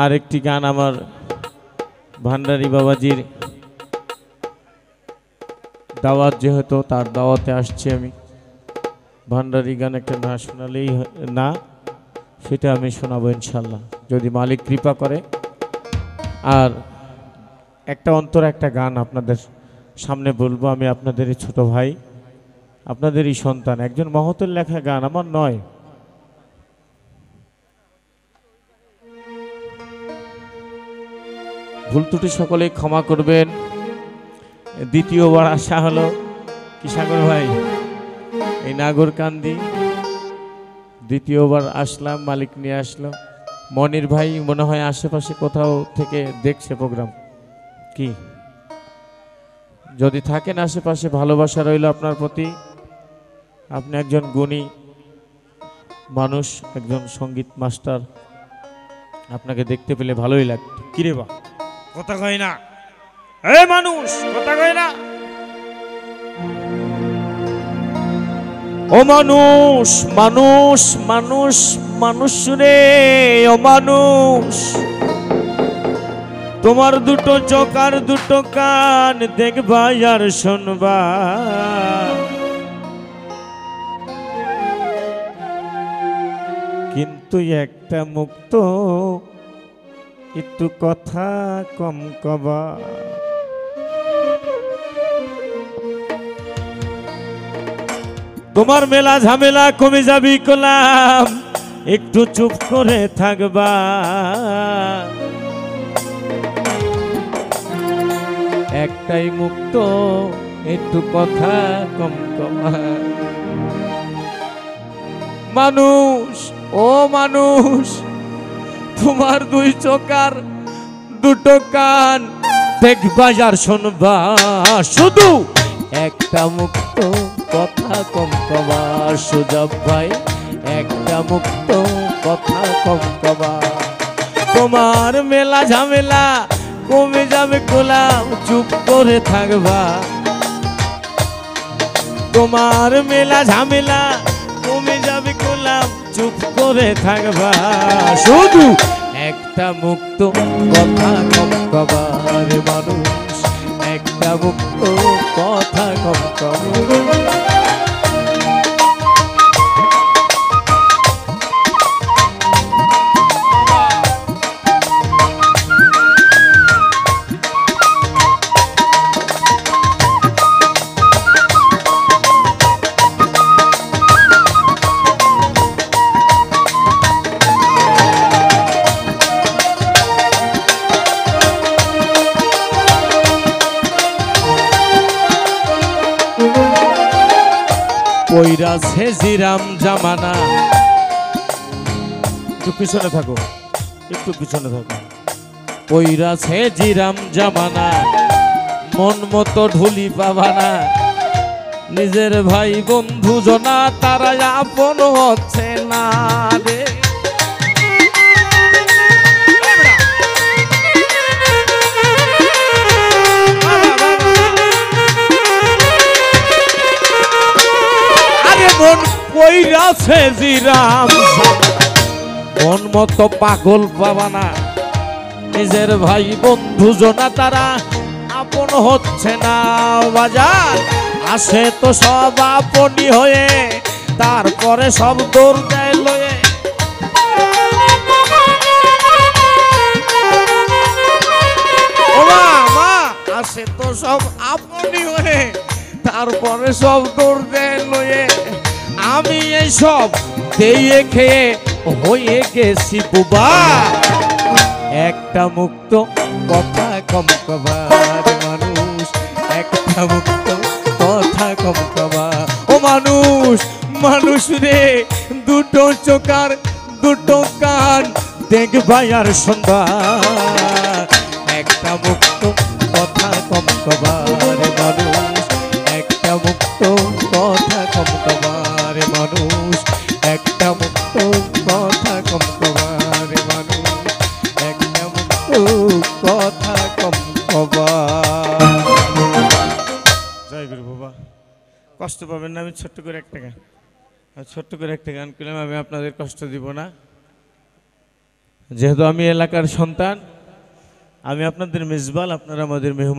আর একটি গান আমার ভান্ডারী বাবাজির দাওয়াত, যেহেতু তার দাওয়াতে আসছি আমি। ভান্ডারী গান একটা না শোনালেই না, সেটা আমি শোনাবো ইনশাল্লাহ যদি মালিক কৃপা করে। আর একটা অন্তর একটা গান আপনাদের সামনে বলবো। আমি আপনাদেরই ছোট ভাই, আপনাদেরই সন্তান, একজন মহতের লেখা গান, আমার নয়। ভুল ত্রুটি সকলেই ক্ষমা করবেন। দ্বিতীয়বার আসা হলো কি সাগর ভাই, এই নাগরকান্দি দ্বিতীয়বার আসলাম, মালিক নিয়ে আসলো। মনির ভাই মনে হয় আশেপাশে কোথাও থেকে দেখছে প্রোগ্রাম, কি যদি থাকেন আশেপাশে, ভালোবাসা রইল আপনার প্রতি। আপনি একজন গুণী মানুষ, একজন সঙ্গীত মাস্টার, আপনাকে দেখতে পেলে ভালোই লাগতো। কিরে বা কথা কয় না, এ মানুষ কথা কয় না। ও মানুষ মানুষ মানুষ মানুষ রে, ও মানুষ, তোমার দুটো চোখ আর দুটো কান, দেখবা আর শুনবা, কিন্তু একটা মুক্ত একটু কথা কম কবা। তোমার মেলা ঝামেলা কমে যাবি কলাম, একটু চুপ করে থাকবা। একটাই মুক্ত একটু কথা কম কবা। মানুষ ও মানুষ, তোমার দুই চোখ আর দুটো কান, দেখবা আর শুনবা, শুধু একটা মুক্ত কথা কম কবা। সুজব ভাই একটা মুক্ত কথা কম কবা। তোমার মেলা ঝামেলা কমে যাবে গোলাম, চুপ করে থাকবা। তোমার মেলা ঝামেলা কমে যাবে গোলাম, চুপ করে থাকবা। শুধু একটা মুক্ত কথা কম কবা। রে মানুষ একটা মুক্ত কথা কম কবা। পইরাছে জিরাম জামানা, একটু পিছনে থাকো, একটু পিছনে থাকো। পইরাছে জিরাম জামানা, মন মতো ঢুলি পাবানা। নিজের ভাই বন্ধু জনা তারা আপন হচ্ছে না রে। মন পইরাছে জিরাম, মন মতো পাগল পাবানা। নিজের ভাই বন্ধু জনা তারা আপন হচ্ছে না বাজার। আসে তো সব আপনি হয়ে, তারপরে সব দৌড় দেয় লয়ে। ওমা মা, আসে তো সব আপনি হয়ে, তারপরে সব দৌড় দেয় লয়ে। আমি এই সব দিয়ে খেয়ে হয়ে গেছি বুবা। একটা মুক্ত কথা কম কবা। মানুষ একটা মুক্ত কথা কম কবা। ও মানুষ মানুষ রে, দুটো চোখ আর দুটো কান, দেখবা আর শুনবা। একটা মুক্ত কথা কম কবা। রে মানুষ একটা মুক্ত কথা কম কবা। রে মানুষ একটা মুক্ত কথা কম কবা। রে মানুষ একটা মুক্ত কথা কম কবা। জয় গুরু বাবা, কষ্ট পাবেন না। আমি ছোট্ট করে একটা গান করলাম, আমি আপনাদের কষ্ট দিব না। যেহেতু আমি এলাকার সন্তান, আমি আপনাদের মেজবান, আপনারা আমাদের মেহমান।